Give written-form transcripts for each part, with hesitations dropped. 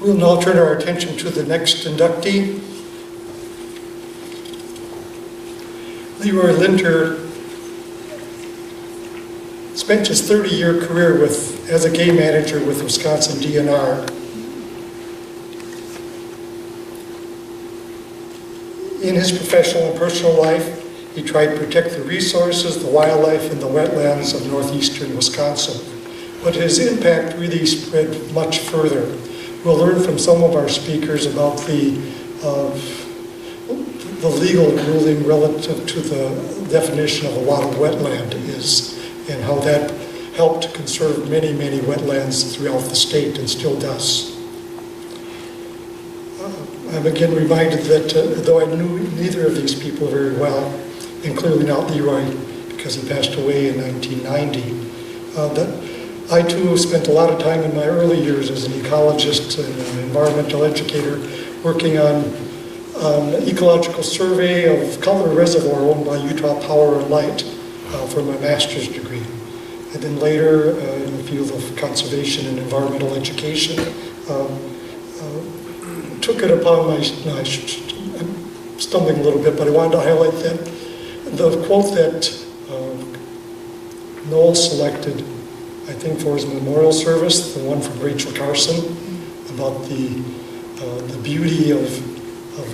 We'll now turn our attention to the next inductee. Leroy Lintereur spent his 30-year career as a game manager with Wisconsin DNR. In his professional and personal life, he tried to protect the resources, the wildlife, and the wetlands of northeastern Wisconsin. But his impact really spread much further. We'll learn from some of our speakers about the legal ruling relative to the definition of a wild wetland is, and how that helped to conserve many, many wetlands throughout the state and still does. I'm again reminded that though I knew neither of these people very well, and clearly not Leroy because he passed away in 1990, that I too spent a lot of time in my early years as an ecologist and an environmental educator working on ecological survey of Cutler Reservoir owned by Utah Power and Light for my master's degree. And then later in the field of conservation and environmental education, took it upon I'm stumbling a little bit, but I wanted to highlight that the quote that Noel selected, I think for his memorial service, the one from Rachel Carson, about the beauty of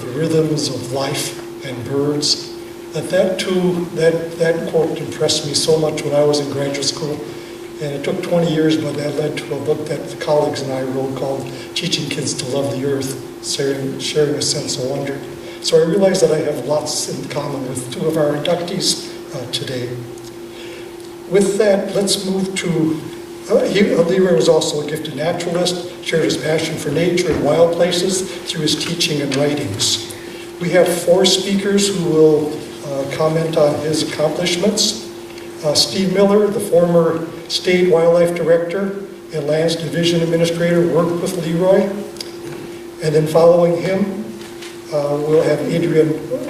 the rhythms of life and birds. That quote impressed me so much when I was in graduate school, and it took 20 years, but that led to a book that the colleagues and I wrote called Teaching Kids to Love the Earth, sharing a sense of wonder. So I realized that I have lots in common with two of our inductees today. With that, let's move to, Leroy was also a gifted naturalist, shared his passion for nature and wild places through his teaching and writings. We have 4 speakers who will comment on his accomplishments. Steve Miller, the former State Wildlife Director and Lands Division Administrator, worked with Leroy. And then following him, we'll have Adrian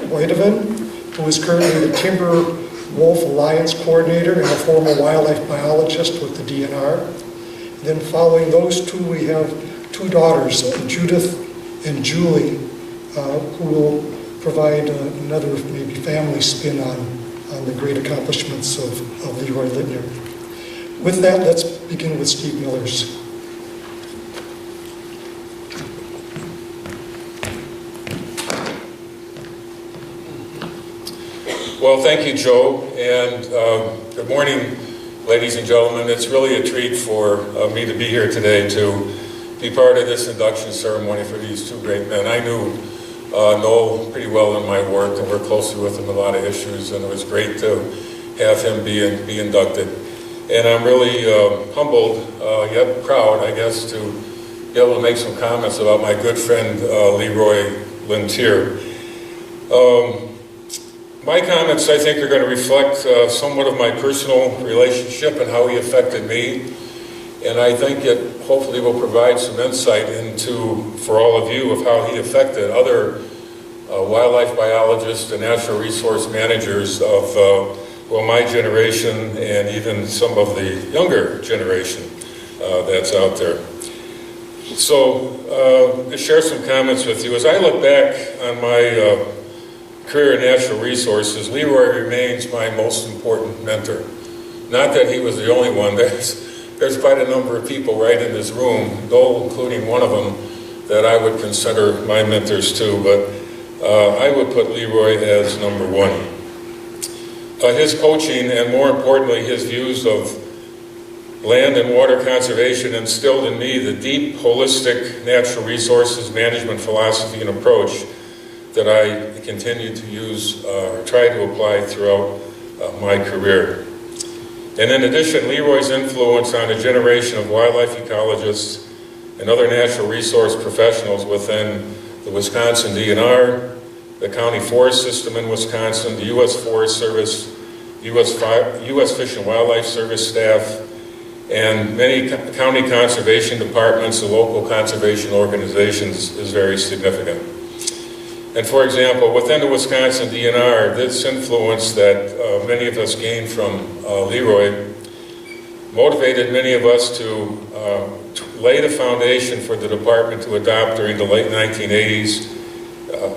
Whitevan, who is currently the Timber Wolf Alliance Coordinator and a former wildlife biologist with the DNR. And then following those two, we have 2 daughters, Judith and Julie, who will provide another maybe family spin on the great accomplishments of Leroy Lintereur. With that, let's begin with Steve Miller's. Well, thank you, Joe, and good morning, ladies and gentlemen. It's really a treat for me to be here today to be part of this induction ceremony for these 2 great men. I knew Noel pretty well in my work and worked closely with him on a lot of issues, and it was great to have him be inducted. And I'm really humbled, yet proud, I guess, to be able to make some comments about my good friend Leroy Lintereur. My comments, I think, are going to reflect somewhat of my personal relationship and how he affected me. And I think it hopefully will provide some insight into, for all of you, of how he affected other wildlife biologists and natural resource managers of, well, my generation and even some of the younger generation that's out there. So, to share some comments with you, as I look back on my career in natural resources, Leroy remains my most important mentor. Not that he was the only one. There's quite a number of people right in this room, Noel including one of them, that I would consider my mentors too, but I would put Leroy as number 1. His coaching, and more importantly, his views of land and water conservation instilled in me the deep, holistic natural resources management philosophy and approach that I continue to use or try to apply throughout my career. And in addition, Leroy's influence on a generation of wildlife ecologists and other natural resource professionals within the Wisconsin DNR, the County Forest System in Wisconsin, the U.S. Forest Service, U.S. Fish and Wildlife Service staff, and many county conservation departments and local conservation organizations is very significant. And for example, within the Wisconsin DNR, this influence that many of us gained from Leroy motivated many of us to laid a foundation for the department to adopt during the late 1980s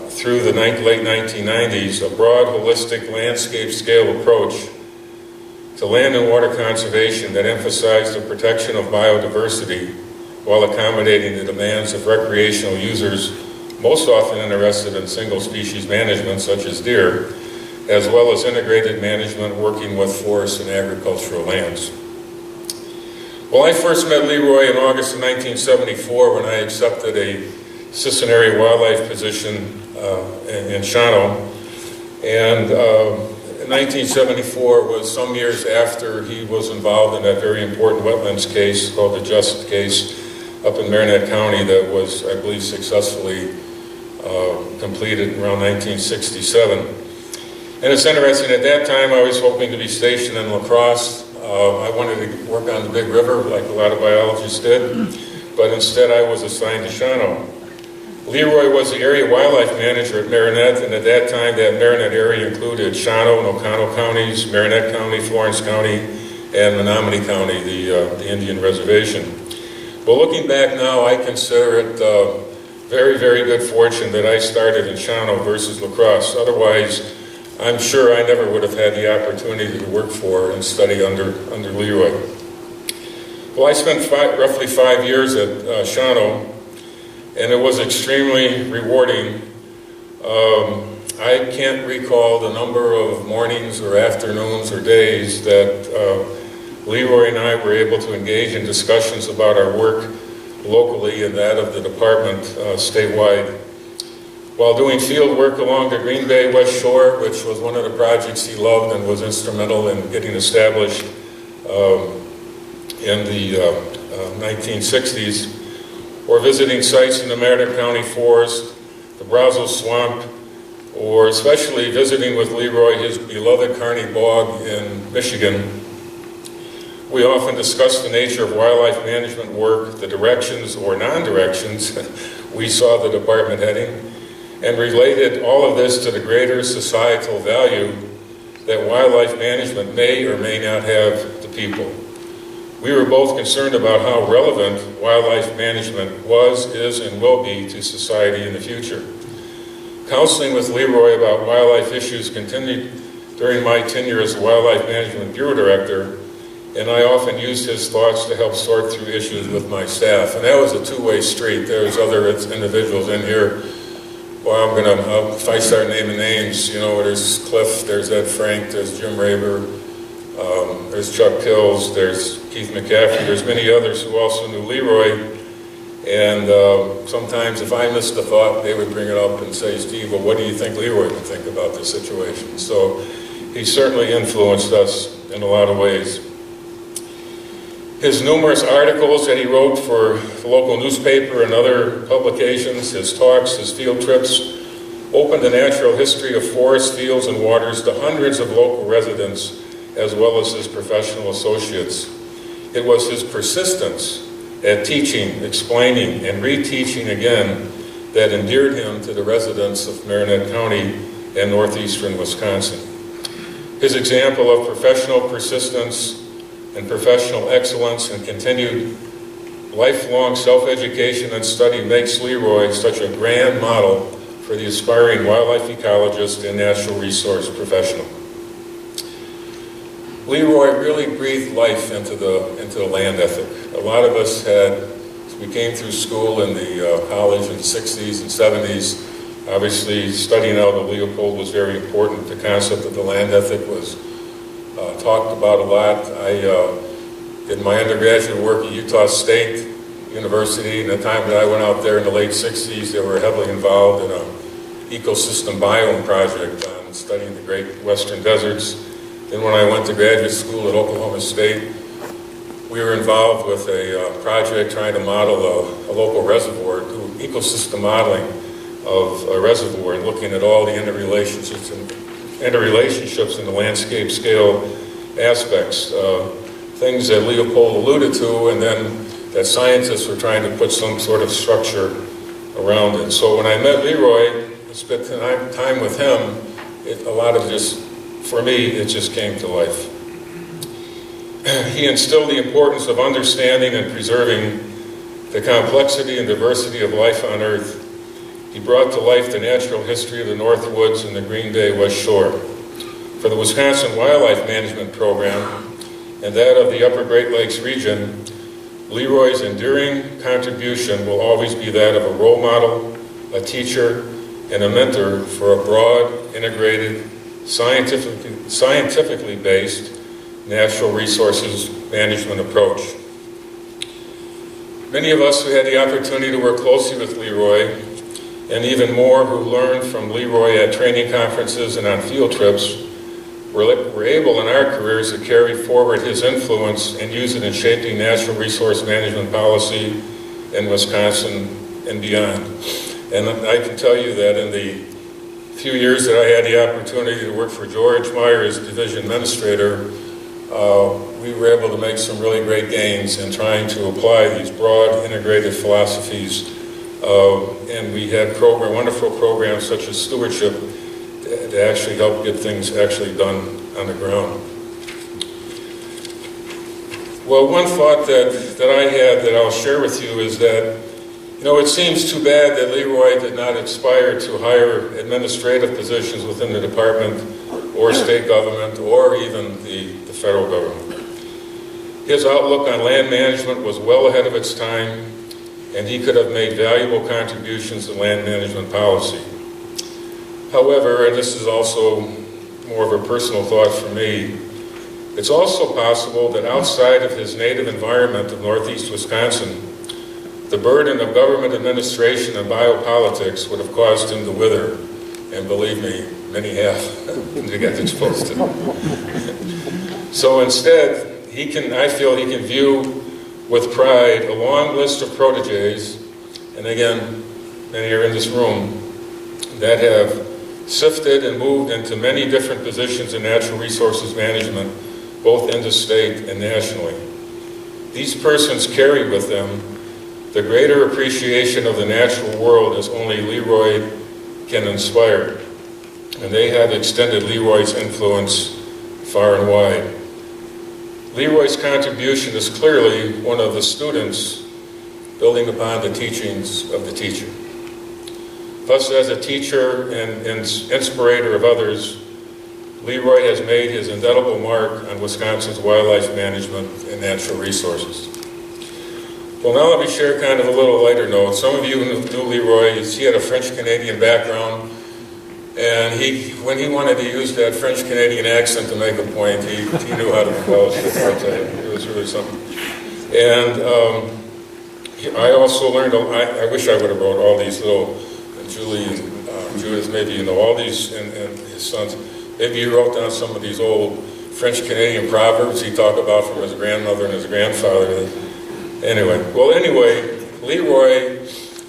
through the late 1990s, a broad, holistic, landscape-scale approach to land and water conservation that emphasized the protection of biodiversity while accommodating the demands of recreational users, most often interested in single-species management, such as deer, as well as integrated management working with forest and agricultural lands. Well, I first met Leroy in August of 1974 when I accepted a assistant area wildlife position in Shawano. And 1974 was some years after he was involved in that very important wetlands case called the Just case up in Marinette County that was, I believe, successfully completed around 1967. And it's interesting, at that time I was hoping to be stationed in La Crosse. I wanted to work on the Big River like a lot of biologists did, but instead I was assigned to Shawano. Leroy was the area wildlife manager at Marinette, and at that time that Marinette area included Shawano and Oconto counties, Marinette County, Florence County, and Menominee County, the Indian reservation. But looking back now, I consider it very, very good fortune that I started in Shawano versus La Crosse. Otherwise, I'm sure I never would have had the opportunity to work for and study under Leroy. Well, I spent roughly 5 years at Shawano, and it was extremely rewarding. I can't recall the number of mornings or afternoons or days that Leroy and I were able to engage in discussions about our work locally and that of the department statewide. While doing field work along the Green Bay West Shore, which was one of the projects he loved and was instrumental in getting established in the 1960s, or visiting sites in the Marinette County Forest, the Brazos Swamp, or especially visiting with Leroy his beloved Kearney Bog in Michigan, we often discussed the nature of wildlife management work, the directions or non-directions we saw the department heading, and related all of this to the greater societal value that wildlife management may or may not have to people. We were both concerned about how relevant wildlife management was, is, and will be to society in the future. Counseling with Leroy about wildlife issues continued during my tenure as the Wildlife Management Bureau Director, and I often used his thoughts to help sort through issues with my staff. And that was a two-way street. There's other individuals in here. Well, if I start naming names, you know, there's Cliff, there's Ed Frank, there's Jim Raber, there's Chuck Pills, there's Keith McCaffrey, there's many others who also knew Leroy. And sometimes if I missed a thought, they would bring it up and say, Steve, well, what do you think Leroy would think about this situation? So he certainly influenced us in a lot of ways. His numerous articles that he wrote for the local newspaper and other publications, his talks, his field trips, opened the natural history of forests, fields, and waters to hundreds of local residents, as well as his professional associates. It was his persistence at teaching, explaining, and reteaching again that endeared him to the residents of Marinette County and northeastern Wisconsin. His example of professional persistence and professional excellence and continued lifelong self-education and study makes Leroy such a grand model for the aspiring wildlife ecologist and natural resource professional. Leroy really breathed life into the land ethic. A lot of us we came through school in the college in the 60s and 70s. Obviously, studying out of Leopold was very important. The concept of the land ethic was talked about a lot. I did my undergraduate work at Utah State University, and the time that I went out there in the late 60s, they were heavily involved in an ecosystem biome project on studying the great western deserts. Then when I went to graduate school at Oklahoma State, we were involved with a project trying to model a local reservoir, do ecosystem modeling of a reservoir and looking at all the interrelationships in the landscape scale aspects, things that Leopold alluded to, and then that scientists were trying to put some sort of structure around it. So when I met Leroy, I spent time with him, for me, it just came to life. He instilled the importance of understanding and preserving the complexity and diversity of life on Earth. He brought to life the natural history of the North Woods and the Green Bay West Shore. For the Wisconsin Wildlife Management Program and that of the Upper Great Lakes region, Leroy's enduring contribution will always be that of a role model, a teacher, and a mentor for a broad, integrated, scientifically based natural resources management approach. Many of us who had the opportunity to work closely with Leroy, and even more who learned from Leroy at training conferences and on field trips, were able in our careers to carry forward his influence and use it in shaping natural resource management policy in Wisconsin and beyond. And I can tell you that in the few years that I had the opportunity to work for George Meyer as division administrator, we were able to make some really great gains in trying to apply these broad integrated philosophies. And we had wonderful programs such as stewardship to actually help get things actually done on the ground. Well, one thought that I had that I'll share with you is that, it seems too bad that Leroy did not aspire to higher administrative positions within the department or state government or even the federal government. His outlook on land management was well ahead of its time, and he could have made valuable contributions to land management policy. However, and this is also more of a personal thought for me, it's also possible that outside of his native environment of Northeast Wisconsin, the burden of government administration and biopolitics would have caused him to wither, and believe me, many have to get exposed to it. So instead, I feel he can view with pride a long list of proteges, and again, many are in this room, that have sifted and moved into many different positions in natural resources management, both interstate and nationally. These persons carry with them the greater appreciation of the natural world as only Leroy can inspire, and they have extended Leroy's influence far and wide. Leroy's contribution is clearly one of the students building upon the teachings of the teacher. Thus, as a teacher and inspirator of others, Leroy has made his indelible mark on Wisconsin's wildlife management and natural resources. Well, now let me share kind of a little lighter note. Some of you knew Leroy. He had a French-Canadian background, and when he wanted to use that French-Canadian accent to make a point, he knew how to embellish it. I'll tell you, it was really something. And I also learned, I wish I would have wrote all these little, Julie and Judith, maybe all these, and his sons, maybe he wrote down some of these old French-Canadian proverbs he talked about from his grandmother and his grandfather. Anyway, Leroy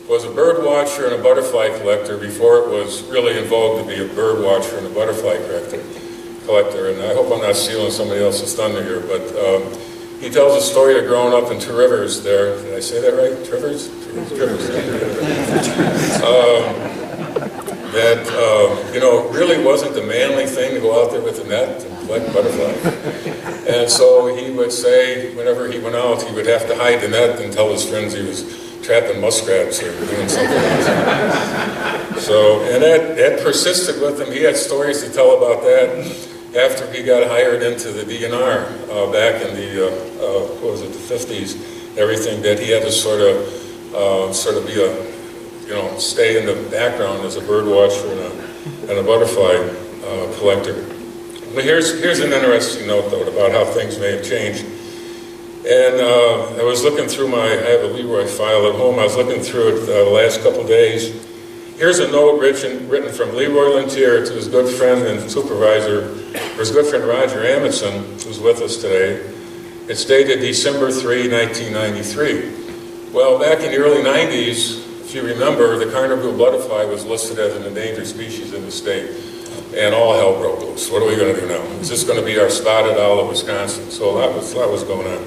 was a bird watcher and a butterfly collector before it was really in vogue to be a bird watcher and a butterfly collector. And I hope I'm not stealing somebody else's thunder here, but he tells a story of growing up in Two Rivers there. Did I say that right? Trivers? Trivers. That really wasn't the manly thing to go out there with a net and collect butterflies. And so he would say, whenever he went out, he would have to hide the net and tell his friends he was trapping muskrats or doing something else. So, and that persisted with him. He had stories to tell about that after he got hired into the DNR back in the, the 50s, everything, that he had to sort of be a, stay in the background as a bird watcher and a butterfly collector. But here's an interesting note, though, about how things may have changed. And I was looking through I have a Leroy file at home. I was looking through it the last couple of days. Here's a note written from Leroy Lintereur to his good friend and supervisor, his good friend Roger Amundsen, who's with us today. It's dated December 3, 1993. Well, back in the early 90s, if you remember, the Carnival butterfly was listed as an endangered species in the state, and all hell broke loose. What are we going to do now? Is this going to be our spotted owl of Wisconsin? So a lot was going on.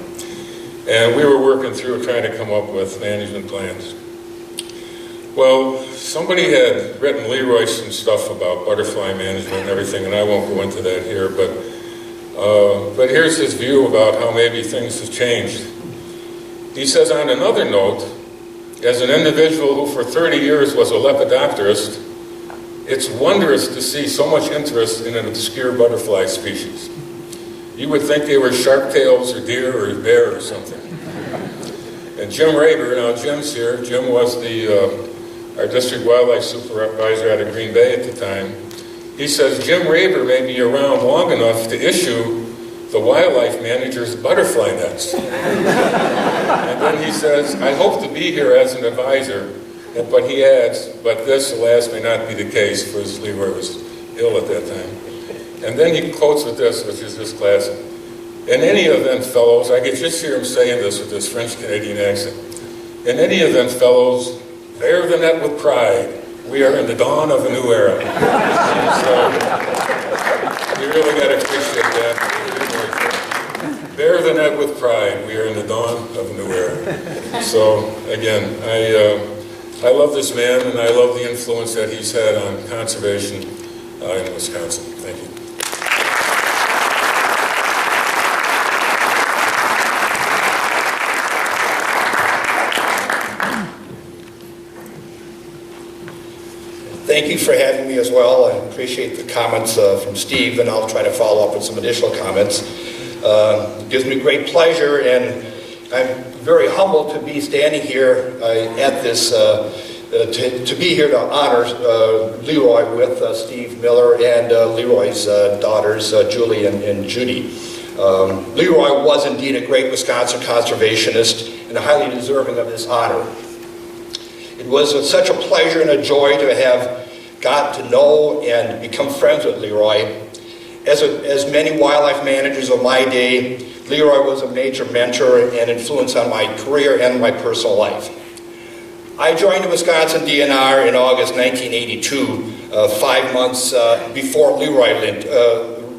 And we were working through trying to come up with management plans. Well, somebody had written Leroy some stuff about butterfly management and everything, and I won't go into that here, but here's his view about how maybe things have changed. He says, on another note, As an individual who for 30 years was a lepidopterist, it's wondrous to see so much interest in an obscure butterfly species. You would think they were shark tails or deer or bear or something. And Jim Raber, now Jim's here. Jim was our district wildlife supervisor out of Green Bay at the time. He says Jim Raber may be around long enough to issue the wildlife manager's butterfly nest. And then he says, I hope to be here as an advisor, but he adds, but this, alas, may not be the case, because Leroy was ill at that time. And then he quotes with this, which is just classic. In any event, fellows, I could just hear him saying this with this French-Canadian accent. In any event, fellows, bear the net with pride. We are in the dawn of a new era. So, you really got to appreciate that. Bear the net with pride. We are in the dawn of a new era. So, again, I love this man, and I love the influence that he's had on conservation in Wisconsin. Thank you. Thank you for having me as well. I appreciate the comments from Steve, and I'll try to follow up with some additional comments. It gives me great pleasure, and I'm very humbled to be standing here at this, to be here to honor Leroy with Steve Miller and Leroy's daughters, Julie and Judy. Leroy was indeed a great Wisconsin conservationist and highly deserving of this honor. It was such a pleasure and a joy to have gotten to know and become friends with Leroy. As many wildlife managers of my day, Leroy was a major mentor and influence on my career and my personal life. I joined the Wisconsin DNR in August 1982, 5 months before Leroy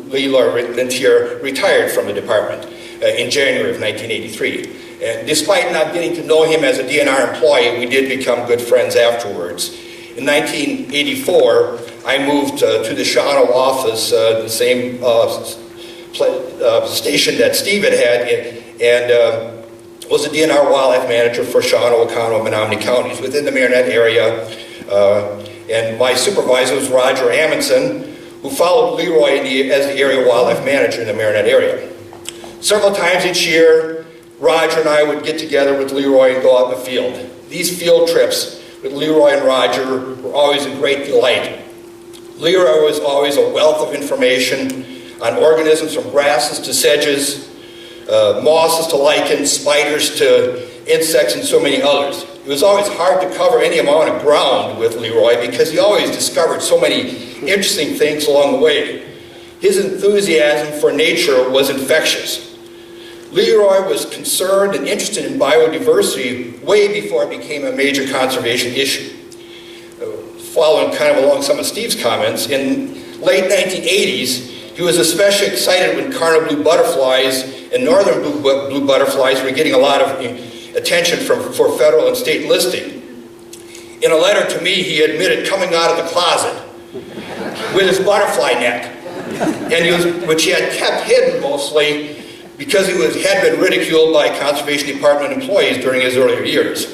Lintereur retired from the department in January of 1983. And despite not getting to know him as a DNR employee, we did become good friends afterwards. In 1984, I moved to the Shawano office, the same station that Steve had and was a DNR wildlife manager for Shawano, Oconto, and Menominee counties within the Marinette area. And my supervisor was Roger Amundsen, who followed Leroy as the area wildlife manager in the Marinette area. Several times each year, Roger and I would get together with Leroy and go out in the field. These field trips with Leroy and Roger were always a great delight. Leroy was always a wealth of information on organisms from grasses to sedges, mosses to lichens, spiders to insects, and so many others. It was always hard to cover any amount of ground with Leroy because he always discovered so many interesting things along the way. His enthusiasm for nature was infectious. Leroy was concerned and interested in biodiversity way before it became a major conservation issue. Following kind of along some of Steve's comments, in late 1980s, he was especially excited when cardinal blue butterflies and northern blue butterflies were getting a lot of attention for federal and state listing. In a letter to me, he admitted coming out of the closet with his butterfly net, which he had kept hidden mostly because he had been ridiculed by Conservation Department employees during his earlier years.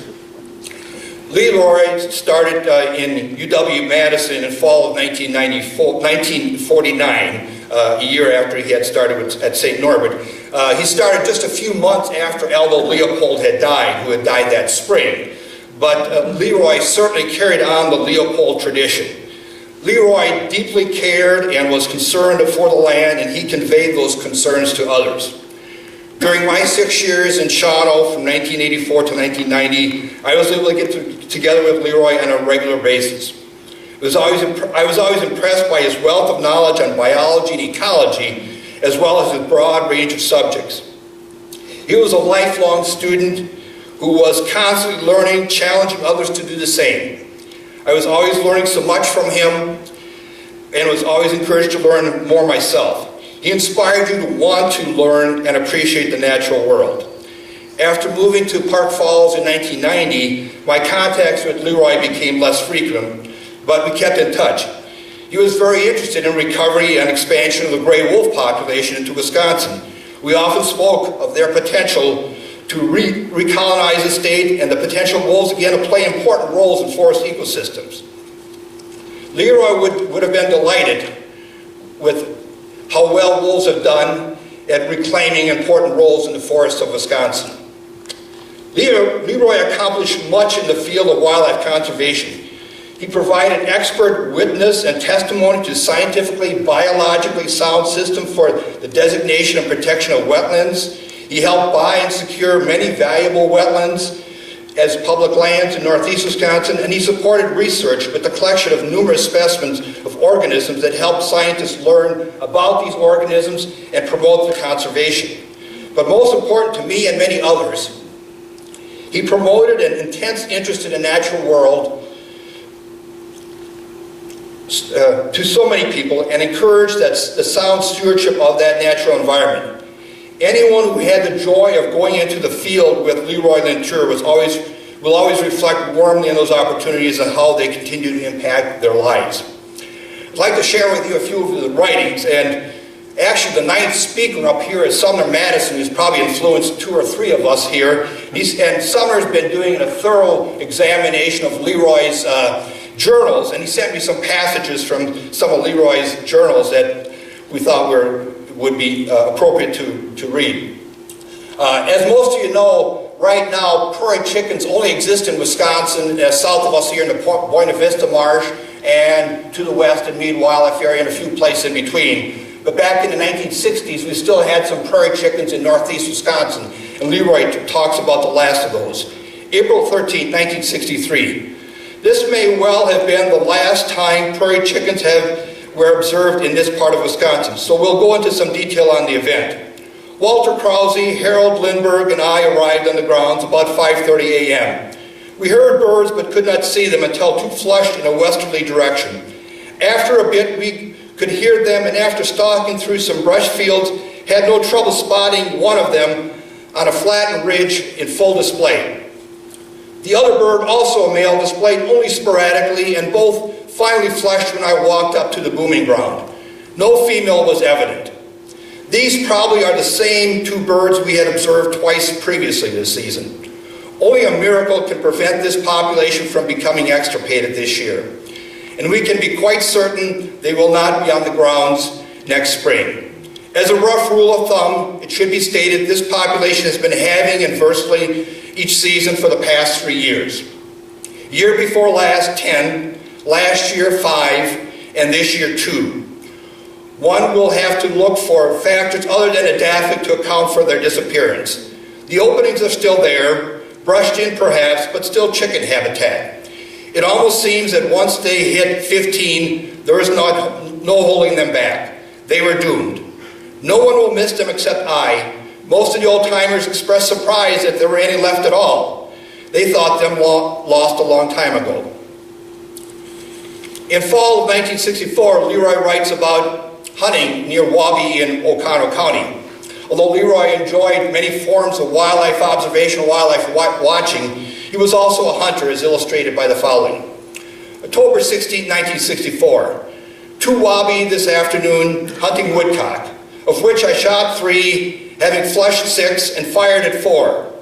Leroy started in UW-Madison in fall of 1949, a year after he had started at St. Norbert. He started just a few months after Aldo Leopold had died, who had died that spring. But Leroy certainly carried on the Leopold tradition. Leroy deeply cared and was concerned for the land, and he conveyed those concerns to others. During my 6 years in Shawano from 1984 to 1990, I was able to get together with Leroy on a regular basis. I was always impressed by his wealth of knowledge on biology and ecology, as well as his broad range of subjects. He was a lifelong student who was constantly learning, challenging others to do the same. I was always learning so much from him and was always encouraged to learn more myself. He inspired you to want to learn and appreciate the natural world. After moving to Park Falls in 1990, my contacts with Leroy became less frequent, but we kept in touch. He was very interested in recovery and expansion of the gray wolf population into Wisconsin. We often spoke of their potential to recolonize the state and the potential wolves again to play important roles in forest ecosystems. Leroy would have been delighted with how well wolves have done at reclaiming important roles in the forests of Wisconsin. Leroy accomplished much in the field of wildlife conservation. He provided expert witness and testimony to scientifically, biologically sound system for the designation and protection of wetlands. He helped buy and secure many valuable wetlands as public lands in northeast Wisconsin, and he supported research with the collection of numerous specimens of organisms that helped scientists learn about these organisms and promote their conservation. But most important to me and many others, he promoted an intense interest in the natural world to so many people and encouraged the sound stewardship of that natural environment. Anyone who had the joy of going into the field with Leroy Lintereur will always reflect warmly on those opportunities and how they continue to impact their lives. I'd like to share with you a few of the writings, and actually the ninth speaker up here is Sumner Madison, who's probably influenced 2 or 3 of us here. And Sumner's been doing a thorough examination of Leroy's journals, and he sent me some passages from some of Leroy's journals that we thought would be appropriate to read. As most of you know, right now prairie chickens only exist in Wisconsin, south of us here in the Buena Vista Marsh, and to the west in Meade Wildlife Area and a few places in between. But back in the 1960s, we still had some prairie chickens in northeast Wisconsin, and Leroy talks about the last of those. April 13, 1963. This may well have been the last time prairie chickens were observed in this part of Wisconsin, so we'll go into some detail on the event. Walter Krause, Harold Lindbergh, and I arrived on the grounds about 5:30 a.m. We heard birds but could not see them until two flushed in a westerly direction. After a bit, we could hear them, and after stalking through some brush fields, had no trouble spotting one of them on a flattened ridge in full display. The other bird, also a male, displayed only sporadically, and both finally flushed when I walked up to the booming ground. No female was evident. These probably are the same 2 birds we had observed twice previously this season. Only a miracle can prevent this population from becoming extirpated this year. And we can be quite certain they will not be on the grounds next spring. As a rough rule of thumb, it should be stated this population has been halving inversely each season for the past 3 years. Year before last, 10, last year 5, and this year 2. One will have to look for factors other than adaptive to account for their disappearance. The openings are still there, brushed in perhaps, but still chicken habitat. It almost seems that once they hit 15, there is no holding them back. They were doomed. No one will miss them except I. Most of the old-timers expressed surprise that there were any left at all. They thought them lost a long time ago. In fall of 1964, Leroy writes about hunting near Wabi in Oconto County. Although Leroy enjoyed many forms of wildlife observation and wildlife watching, he was also a hunter, as illustrated by the following. October 16, 1964. To Wabi this afternoon, hunting woodcock, of which I shot 3, having flushed 6 and fired at 4.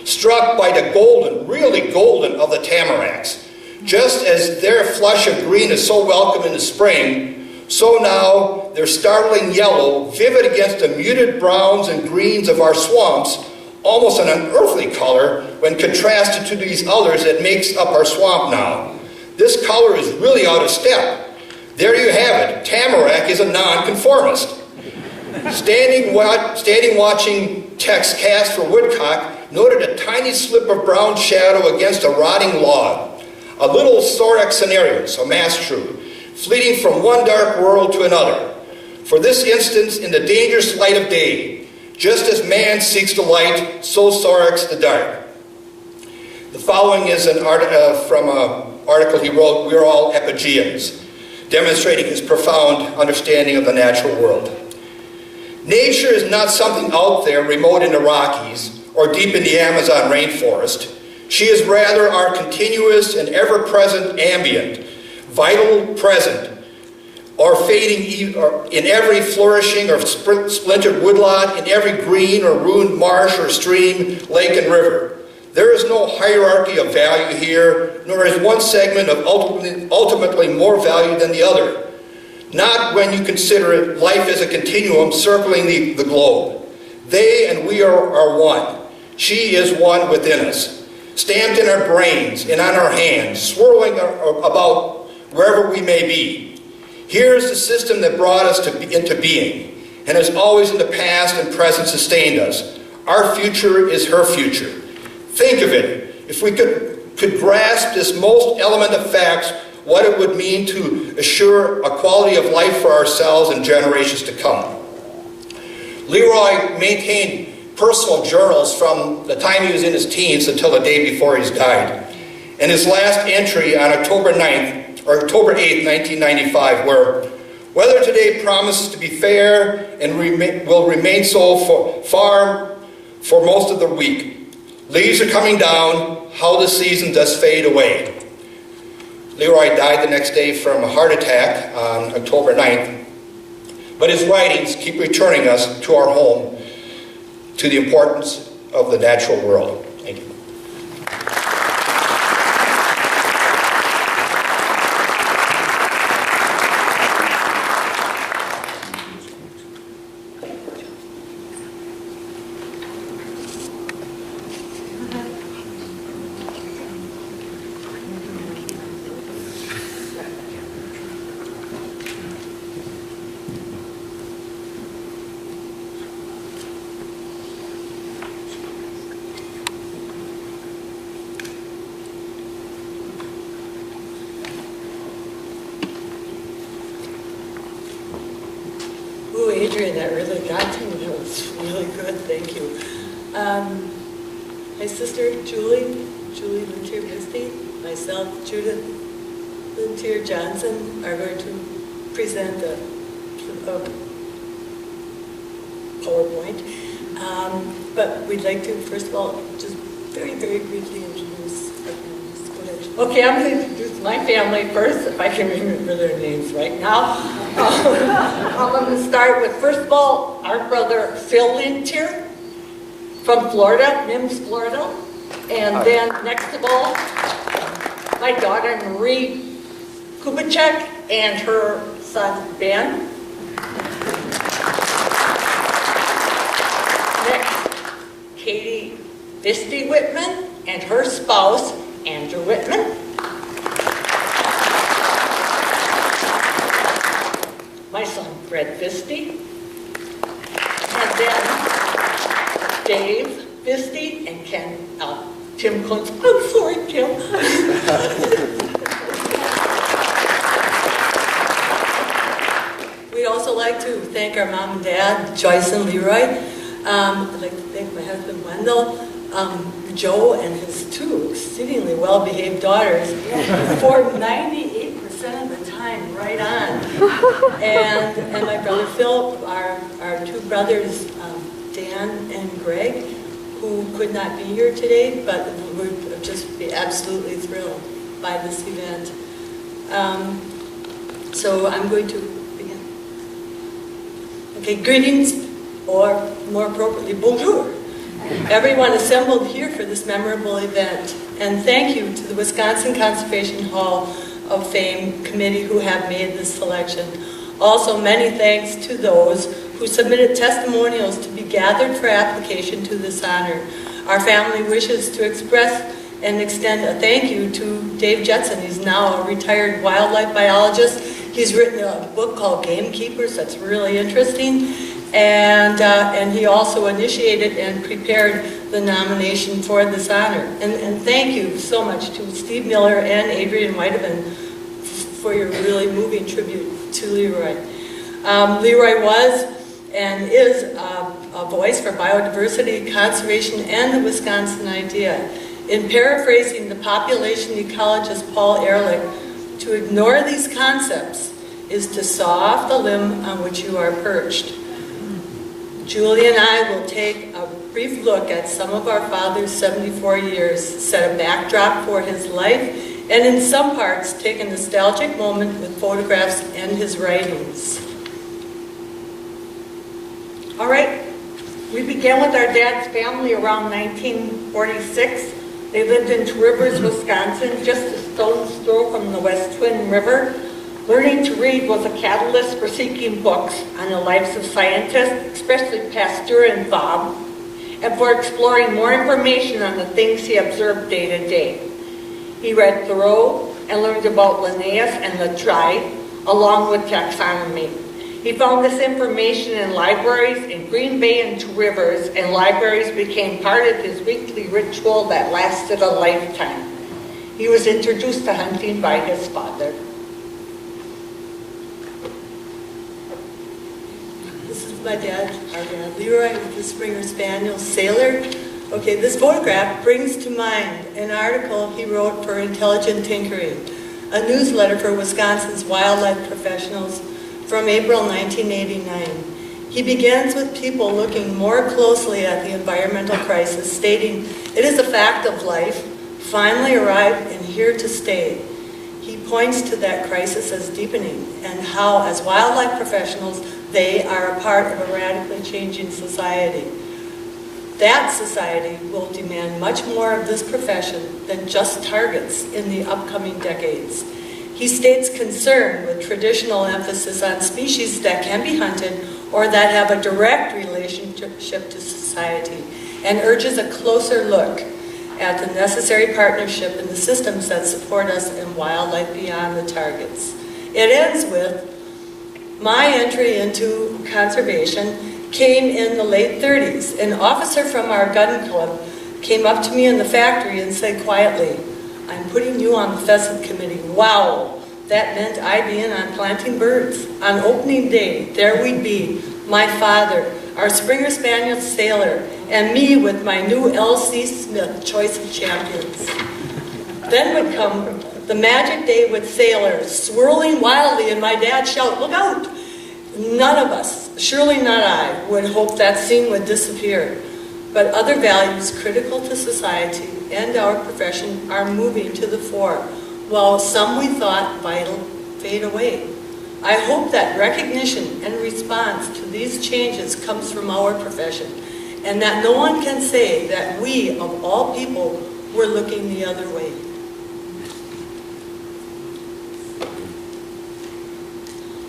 Struck by the golden, really golden of the tamaracks. Just as their flush of green is so welcome in the spring, so now their startling yellow, vivid against the muted browns and greens of our swamps, almost an unearthly color when contrasted to these others that makes up our swamp now. This color is really out of step. There you have it. Tamarack is a nonconformist. Standing watching Tex cast for woodcock, noted a tiny slip of brown shadow against a rotting log. A little Sorex scenario, so mass true, fleeting from one dark world to another. For this instance, in the dangerous light of day, just as man seeks the light, so Sorex the dark. The following is from an article he wrote, We're All Epigeans, demonstrating his profound understanding of the natural world. Nature is not something out there remote in the Rockies or deep in the Amazon rainforest. She is rather our continuous and ever-present ambient, vital present, or fading or in every flourishing or splintered woodlot, in every green or ruined marsh or stream, lake and river. There is no hierarchy of value here, nor is one segment of ultimately more value than the other. Not when you consider life as a continuum circling the globe. They and we are one. She is one within us, stamped in our brains and on our hands, swirling about wherever we may be. Here is the system that brought us into being, and has always in the past and present sustained us. Our future is her future. Think of it. If we could grasp this most element of facts, what it would mean to assure a quality of life for ourselves and generations to come. Leroy maintained personal journals from the time he was in his teens until the day before he died. And his last entry on October 8th, 1995, were, "Weather today promises to be fair and will remain so for most of the week. Leaves are coming down, how the season does fade away." Leroy died the next day from a heart attack on October 9th. But his writings keep returning us to our home, to the importance of the natural world. Thank you. Ooh, Adrian, that really got to me. That was really good. Thank you. My sister, Julie Lintereur Misty, myself, Judith Lintereur Johnson, are going to present a PowerPoint. But we'd like to, first of all, just very, very briefly introduce our families. Go ahead. Okay, I'm going to introduce my family first, if I can remember their names right now. I'm going to start with, first of all, our brother Phil Lintereur from Florida, Mims, Florida. And then next of all, my daughter Marie Kubicek and her son Ben. Next, Katie Visty Whitman and her spouse, Andrew Whitman. My son, Fred Visty. And then Dave Visty and Tim Kuntz. I'm sorry, Tim. We'd also like to thank our mom and dad, Joyce and Leroy. I'd like to thank my husband, Wendell, Joe, and his two exceedingly well-behaved daughters for 98% of the time, right on. And my brother Phil, our two brothers, Dan and Greg, who could not be here today, but would just be absolutely thrilled by this event. So I'm going to begin. Okay, greetings, or more appropriately, bonjour. Everyone assembled here for this memorable event. And thank you to the Wisconsin Conservation Hall of Fame Committee who have made this selection. Also, many thanks to those who submitted testimonials to be gathered for application to this honor. Our family wishes to express and extend a thank you to Dave Jetson. He's now a retired wildlife biologist. He's written a book called Gamekeepers that's really interesting. And he also initiated and prepared the nomination for this honor. And thank you so much to Steve Miller and Adrian Whiteman for your really moving tribute to Leroy. Leroy was and is a voice for biodiversity, conservation, and the Wisconsin idea. In paraphrasing the population ecologist Paul Ehrlich, to ignore these concepts is to saw off the limb on which you are perched. Julie and I will take a brief look at some of our father's 74 years, set a backdrop for his life, and in some parts take a nostalgic moment with photographs and his writings. All right, we began with our dad's family around 1946. They lived in Two Rivers, Wisconsin, just a stone's throw from the West Twin River. Learning to read was a catalyst for seeking books on the lives of scientists, especially Pasteur and Bob, and for exploring more information on the things he observed day to day. He read Leroy and learned about Linnaeus and Leroy, along with taxonomy. He found this information in libraries in Green Bay and Two Rivers, and libraries became part of his weekly ritual that lasted a lifetime. He was introduced to hunting by his father. This is my dad, our dad, Leroy, with the Springer Spaniel Sailor. Okay, this photograph brings to mind an article he wrote for Intelligent Tinkering, a newsletter for Wisconsin's wildlife professionals from April 1989. He begins with people looking more closely at the environmental crisis, stating, "It is a fact of life, finally arrived and here to stay." He points to that crisis as deepening and how, as wildlife professionals, they are a part of a radically changing society. That society will demand much more of this profession than just targets in the upcoming decades. He states concern with traditional emphasis on species that can be hunted or that have a direct relationship to society, and urges a closer look at the necessary partnership in the systems that support us in wildlife beyond the targets. It ends with, "My entry into conservation came in the late 30s. An officer from our gun club came up to me in the factory and said quietly, 'I'm putting you on the pheasant committee.' Wow, that meant I'd be in on planting birds. On opening day, there we'd be, my father, our Springer Spaniel Sailor, and me with my new L.C. Smith Choice of Champions. Then would come the magic day with sailors, swirling wildly, and my dad shout, 'Look out!' None of us, surely not I, would hope that scene would disappear. But other values critical to society and our profession are moving to the fore, while some we thought vital fade away. I hope that recognition and response to these changes comes from our profession, and that no one can say that we, of all people, were looking the other way."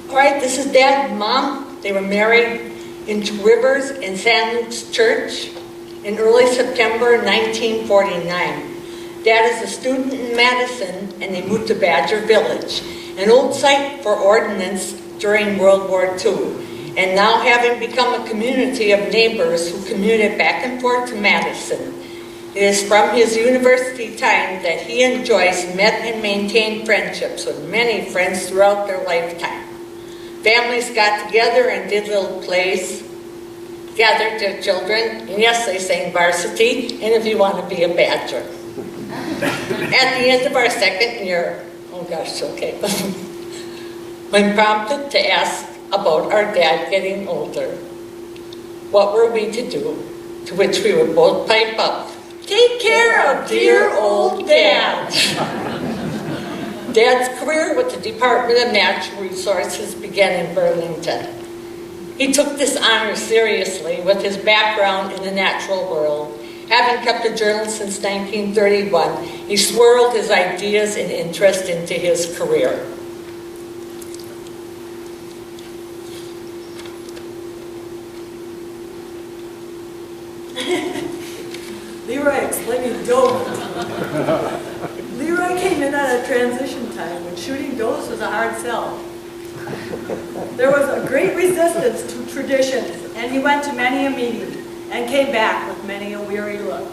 All right, this is Dad and Mom. They were married in Two Rivers in St. Luke's Church in early September 1949. Dad is a student in Madison, and they moved to Badger Village, an old site for ordnance during World War II, and now having become a community of neighbors who commuted back and forth to Madison. It is from his university time that he enjoys met and maintained friendships with many friends throughout their lifetime. Families got together and did little plays, gathered their children, and yes, they sang varsity, and if you want to be a Badger. At the end of our second year, oh gosh, okay, when prompted to ask about our dad getting older, what were we to do? To which we would both pipe up, "Take care of dear old Dad." Dad's career with the Department of Natural Resources began in Burlington. He took this honor seriously with his background in the natural world. Having kept a journal since 1931, he swirled his ideas and interest into his career. Leroy explaining doe. Leroy came in at a transition time when shooting does was a hard sell. There was a great resistance to traditions, and he went to many a meeting and came back with many a weary look.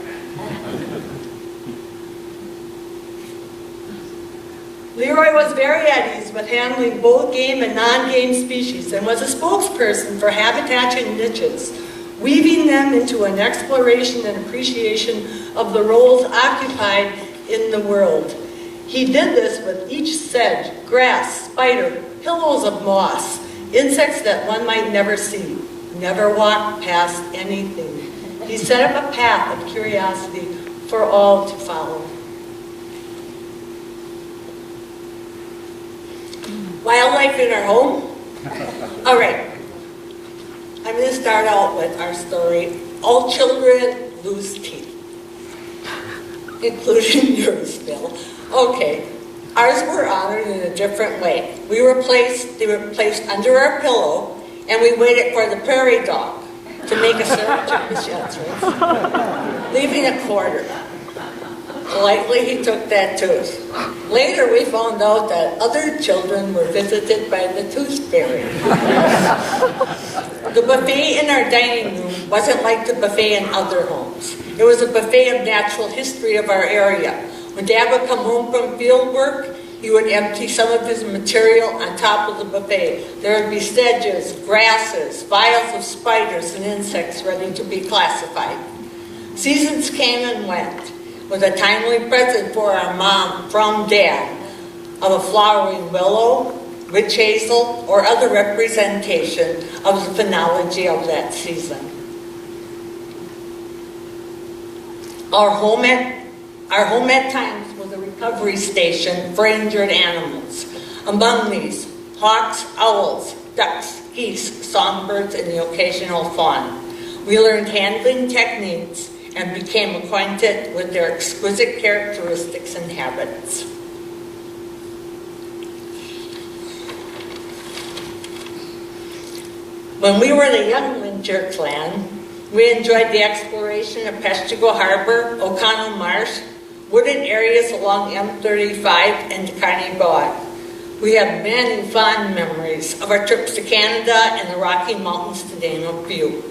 Leroy was very at ease with handling both game and non-game species and was a spokesperson for habitats and niches, weaving them into an exploration and appreciation of the roles occupied in the world. He did this with each sedge, grass, spider, pillows of moss, insects that one might never see, never walk past anything. He set up a path of curiosity for all to follow. Wildlife in our home? All right. I'm going to start out with our story. All children lose teeth, including yours, Bill. Okay. Ours were honored in a different way. They were placed under our pillow, and we waited for the prairie dog to make a surge, leaving a quarter. Politely, he took that tooth. Later, we found out that other children were visited by the tooth fairy. The buffet in our dining room wasn't like the buffet in other homes. It was a buffet of natural history of our area. When Dad would come home from field work, he would empty some of his material on top of the buffet. There would be sedges, grasses, vials of spiders and insects ready to be classified. Seasons came and went, with a timely present for our mom from Dad of a flowering willow, witch hazel, or other representation of the phenology of that season. Our home at times was a recovery station for injured animals. Among these, hawks, owls, ducks, geese, songbirds, and the occasional fawn. We learned handling techniques and became acquainted with their exquisite characteristics and habits. When we were the young Lintereur clan, we enjoyed the exploration of Peshtigo Harbor, O'Connell Marsh, wooded areas along M35 and Carney Bog. We have many fond memories of our trips to Canada and the Rocky Mountains, to name a few.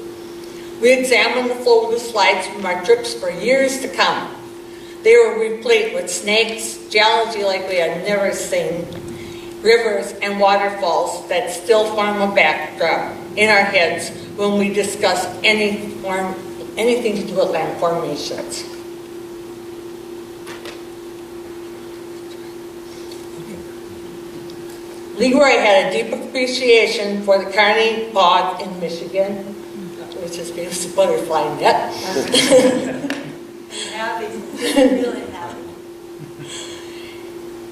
We examined the flow of the slides from our trips for years to come. They were replete with snakes, geology like we had never seen, rivers and waterfalls that still form a backdrop in our heads when we discuss anything to do with land formations. Leroy had a deep appreciation for the Carney Bog in Michigan, which is a butterfly net. Happy, really happy.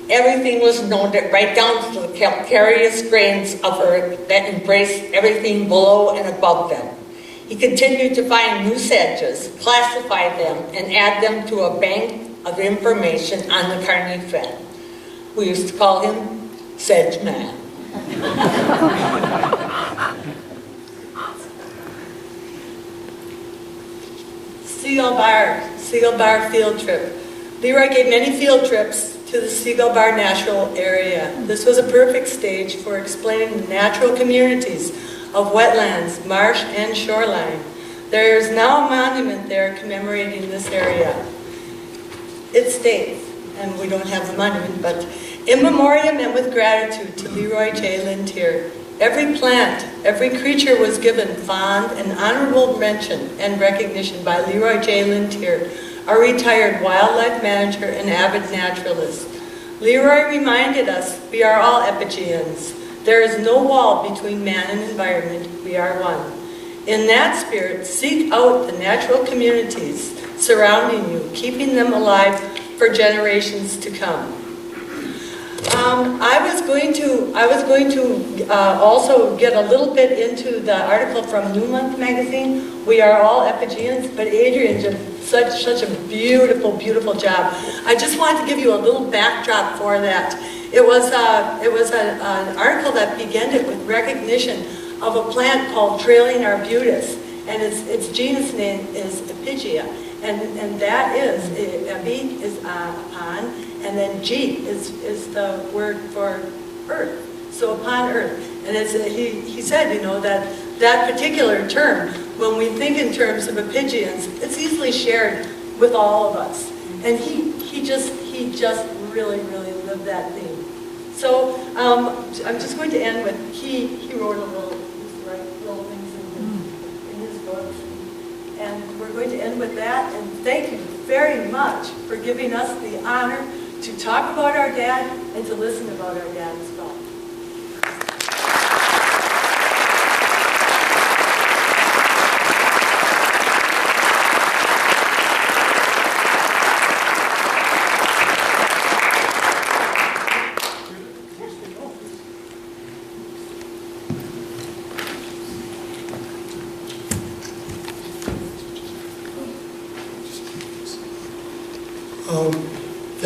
Everything was noted right down to the calcareous grains of earth that embraced everything below and above them. He continued to find new sedges, classify them, and add them to a bank of information on the Carney Fen. We used to call him Sedge Man. Seagull Bar field trip. Leroy gave many field trips to the Seagull Bar natural area. This was a perfect stage for explaining the natural communities of wetlands, marsh, and shoreline. There is now a monument there commemorating this area. It states, and we don't have the monument, but in memoriam and with gratitude to Leroy J. Lintereur, every plant, every creature was given fond and honorable mention and recognition by Leroy J. Lintereur, a retired wildlife manager and avid naturalist. Leroy reminded us we are all epigeans. There is no wall between man and environment. We are one. In that spirit, seek out the natural communities surrounding you, keeping them alive for generations to come. I was going to also get a little bit into the article from New Month magazine. We are all epigeans, but Adrian did such a beautiful, beautiful job. I just wanted to give you a little backdrop for that. It was an article that began it with recognition of a plant called Trailing Arbutus, and its genus name is Epigea, and that is Epi is upon, and then G is the word for earth. So upon earth, and he said, you know, that particular term, when we think in terms of Epigeans, it's easily shared with all of us, and he just really lived that theme. So I'm just going to end with he wrote a little. Little things in his books. And we're going to end with that. And thank you very much for giving us the honor to talk about our dad and to listen about our dad as well.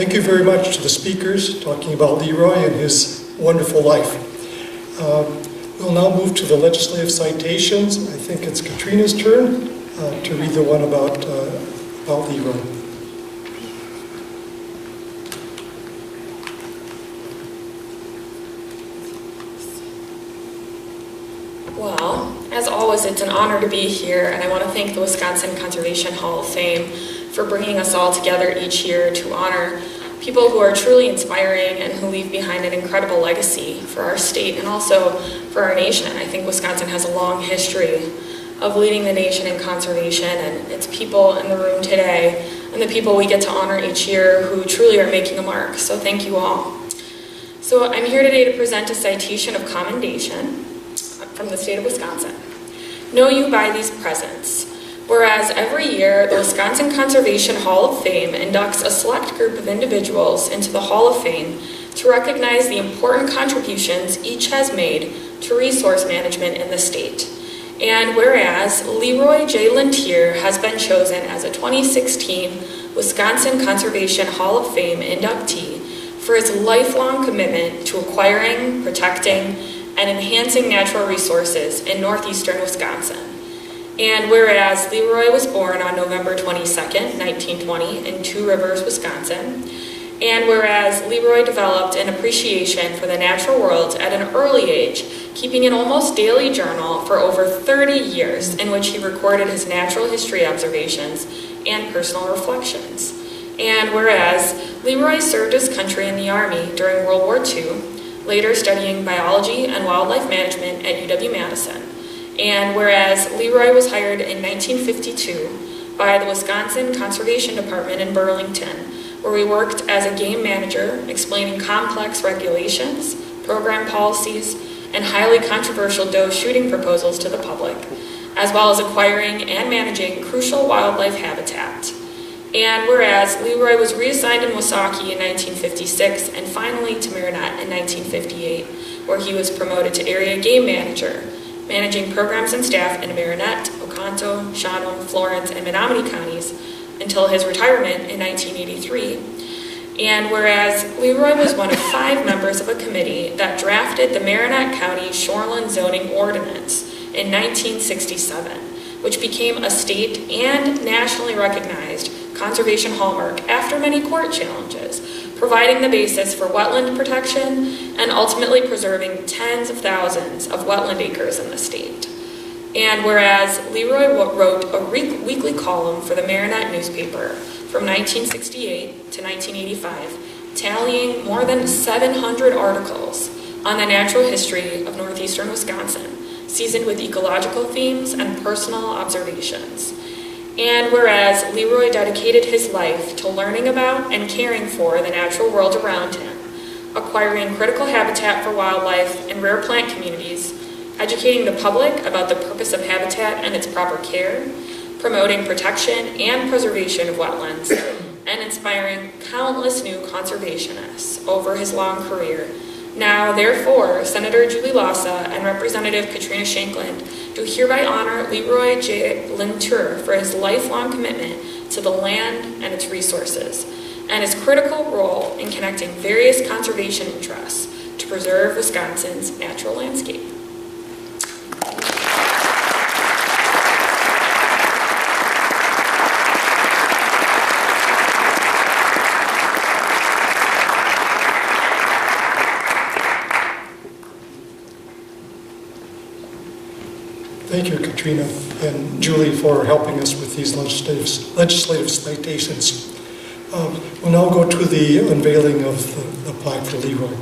thank you very much to the speakers talking about Leroy and his wonderful life. We'll now move to the legislative citations. I think it's Katrina's turn to read the one about Leroy. Well, as always, it's an honor to be here, and I want to thank the Wisconsin Conservation Hall of Fame for bringing us all together each year to honor people who are truly inspiring and who leave behind an incredible legacy for our state and also for our nation. I think Wisconsin has a long history of leading the nation in conservation, and it's people in the room today and the people we get to honor each year who truly are making a mark. So thank you all. So I'm here today to present a citation of commendation from the state of Wisconsin. Know you by these presents. Whereas every year, the Wisconsin Conservation Hall of Fame inducts a select group of individuals into the Hall of Fame to recognize the important contributions each has made to resource management in the state. And whereas Leroy J. Lintereur has been chosen as a 2016 Wisconsin Conservation Hall of Fame inductee for his lifelong commitment to acquiring, protecting, and enhancing natural resources in northeastern Wisconsin. And whereas Leroy was born on November 22nd, 1920 in Two Rivers, Wisconsin, and whereas Leroy developed an appreciation for the natural world at an early age, keeping an almost daily journal for over 30 years in which he recorded his natural history observations and personal reflections. And whereas Leroy served his country in the Army during World War II, later studying biology and wildlife management at UW-Madison. And whereas Leroy was hired in 1952 by the Wisconsin Conservation Department in Burlington, where he worked as a game manager, explaining complex regulations, program policies, and highly controversial doe shooting proposals to the public, as well as acquiring and managing crucial wildlife habitat. And whereas Leroy was reassigned to Wasaki in 1956 and finally to Marinette in 1958, where he was promoted to area game manager, managing programs and staff in Marinette, Oconto, Shawano, Florence, and Menominee counties until his retirement in 1983. And whereas Leroy was one of 5 members of a committee that drafted the Marinette County Shoreline Zoning Ordinance in 1967, which became a state and nationally recognized conservation hallmark after many court challenges, providing the basis for wetland protection and ultimately preserving tens of thousands of wetland acres in the state. And whereas Leroy wrote a weekly column for the Marinette newspaper from 1968 to 1985, tallying more than 700 articles on the natural history of northeastern Wisconsin, seasoned with ecological themes and personal observations. And whereas Leroy dedicated his life to learning about and caring for the natural world around him, acquiring critical habitat for wildlife and rare plant communities, educating the public about the purpose of habitat and its proper care, promoting protection and preservation of wetlands, and inspiring countless new conservationists over his long career. Now, therefore, Senator Julie Lassa and Representative Katrina Shankland do hereby honor Leroy J. Lintereur for his lifelong commitment to the land and its resources, and his critical role in connecting various conservation interests to preserve Wisconsin's natural landscape. Thank you, Katrina and Julie, for helping us with these legislative citations. We'll now go to the unveiling of the plaque for Leroy.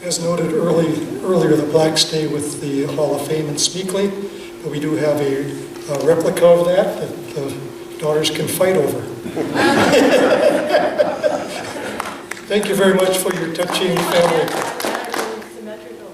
As noted earlier, the plaques stay with the Hall of Fame in Speakley, but we do have a replica of that the daughters can fight over. Thank you very much for your touching family. Symmetrical.